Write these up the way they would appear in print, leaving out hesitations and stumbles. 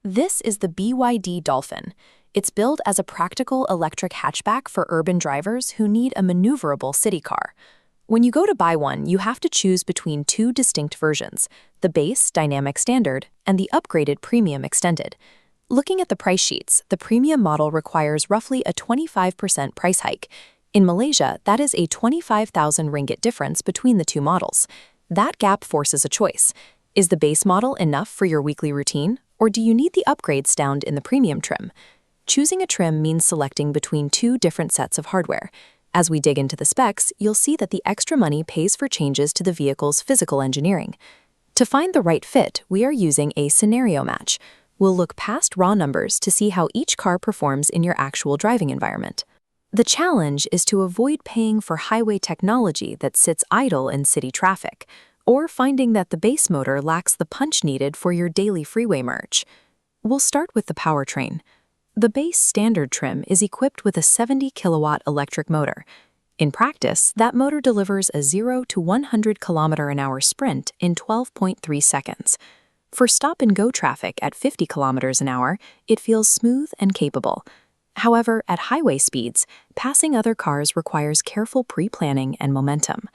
This is the BYD Dolphin. It's billed as a practical electric hatchback for urban drivers who need a maneuverable city car. When you go to buy one, you have to choose between two distinct versions, the base Dynamic Standard and the upgraded Premium Extended. Looking at the price sheets, the Premium model requires roughly a 25% price hike. In Malaysia, that is a 25,000 ringgit difference between the two models. That gap forces a choice. Is the base model enough for your weekly routine, or do you need the upgrades found in the Premium trim? Choosing a trim means selecting between two different sets of hardware. As we dig into the specs, you'll see that the extra money pays for changes to the vehicle's physical engineering. To find the right fit, we are using a scenario match. We'll look past raw numbers to see how each car performs in your actual driving environment. The challenge is to avoid paying for highway technology that sits idle in city traffic, or finding that the base motor lacks the punch needed for your daily freeway merge. We'll start with the powertrain. The base standard trim is equipped with a 70-kilowatt electric motor. In practice, that motor delivers a 0 to 100 km/h sprint in 12.3 seconds. For stop-and-go traffic at 50 km/h, it feels smooth and capable. However, at highway speeds, passing other cars requires careful pre-planning and momentum.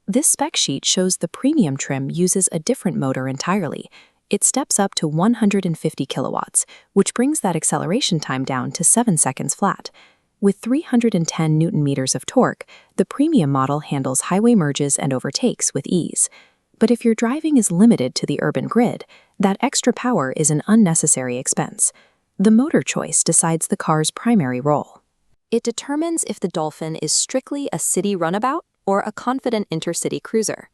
This spec sheet shows the Premium trim uses a different motor entirely. It steps up to 150 kilowatts, which brings that acceleration time down to 7 seconds flat. With 310 Newton-meters of torque, the Premium model handles highway merges and overtakes with ease. But if your driving is limited to the urban grid, that extra power is an unnecessary expense. The motor choice decides the car's primary role. It determines if the Dolphin is strictly a city runabout or a confident intercity cruiser.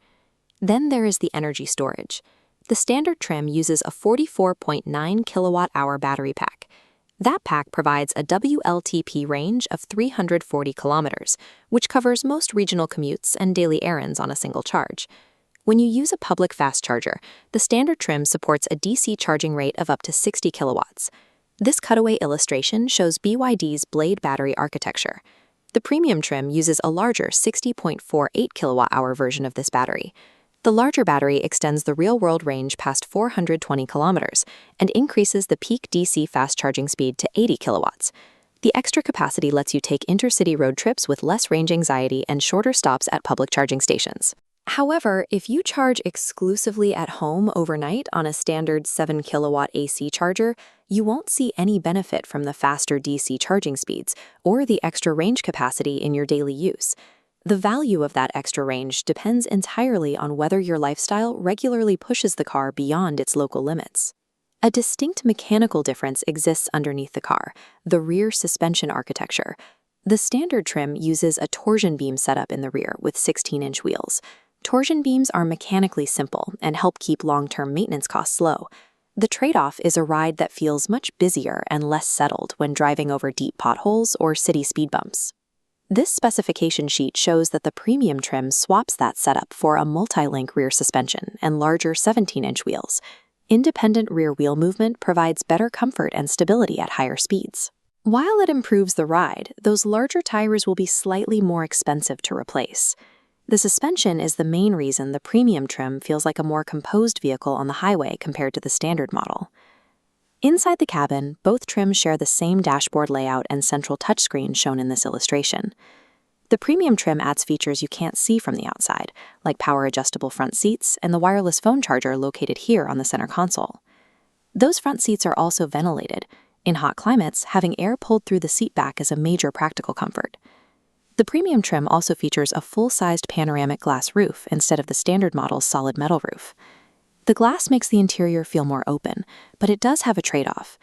Then there is the energy storage. The standard trim uses a 44.9 kilowatt-hour battery pack. That pack provides a WLTP range of 340 kilometers, which covers most regional commutes and daily errands on a single charge. When you use a public fast charger, the standard trim supports a DC charging rate of up to 60 kilowatts. This cutaway illustration shows BYD's Blade battery architecture. The Premium trim uses a larger 60.48 kilowatt-hour version of this battery. The larger battery extends the real-world range past 420 kilometers and increases the peak DC fast charging speed to 80 kilowatts. The extra capacity lets you take intercity road trips with less range anxiety and shorter stops at public charging stations. However, if you charge exclusively at home overnight on a standard 7-kilowatt AC charger, you won't see any benefit from the faster DC charging speeds or the extra range capacity in your daily use. The value of that extra range depends entirely on whether your lifestyle regularly pushes the car beyond its local limits. A distinct mechanical difference exists underneath the car, the rear suspension architecture. The standard trim uses a torsion beam setup in the rear with 16-inch wheels. Torsion beams are mechanically simple and help keep long-term maintenance costs low. The trade-off is a ride that feels much busier and less settled when driving over deep potholes or city speed bumps. This specification sheet shows that the Premium trim swaps that setup for a multi-link rear suspension and larger 17-inch wheels. Independent rear wheel movement provides better comfort and stability at higher speeds. While it improves the ride, those larger tires will be slightly more expensive to replace. The suspension is the main reason the Premium trim feels like a more composed vehicle on the highway compared to the standard model. Inside the cabin, both trims share the same dashboard layout and central touchscreen shown in this illustration. The Premium trim adds features you can't see from the outside, like power-adjustable front seats and the wireless phone charger located here on the center console. Those front seats are also ventilated. In hot climates, having air pulled through the seat back is a major practical comfort. The Premium trim also features a full-sized panoramic glass roof instead of the standard model's solid metal roof. The glass makes the interior feel more open, but it does have a trade-off.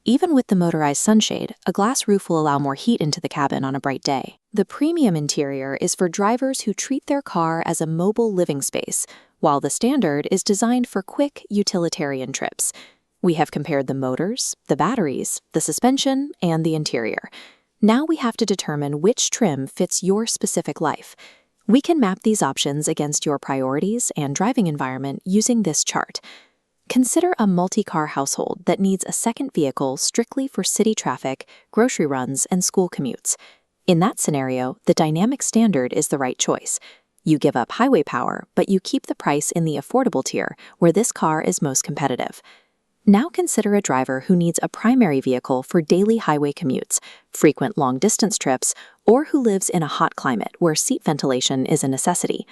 Even with the motorized sunshade, a glass roof will allow more heat into the cabin on a bright day. The Premium interior is for drivers who treat their car as a mobile living space, while the standard is designed for quick, utilitarian trips. We have compared the motors, the batteries, the suspension, and the interior. Now we have to determine which trim fits your specific life. We can map these options against your priorities and driving environment using this chart. Consider a multi-car household that needs a second vehicle strictly for city traffic, grocery runs, and school commutes. In that scenario, the Dynamic Standard is the right choice. You give up highway power, but you keep the price in the affordable tier, where this car is most competitive. Now consider a driver who needs a primary vehicle for daily highway commutes, frequent long-distance trips, or who lives in a hot climate where seat ventilation is a necessity.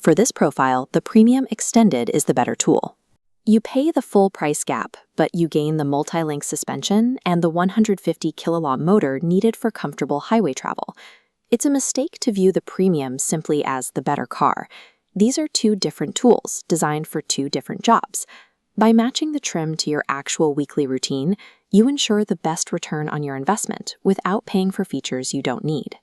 For this profile, the Premium Extended is the better tool. You pay the full price gap, but you gain the multi-link suspension and the 150 kilowatt motor needed for comfortable highway travel. It's a mistake to view the Premium simply as the better car. These are two different tools designed for two different jobs. By matching the trim to your actual weekly routine, you ensure the best return on your investment without paying for features you don't need.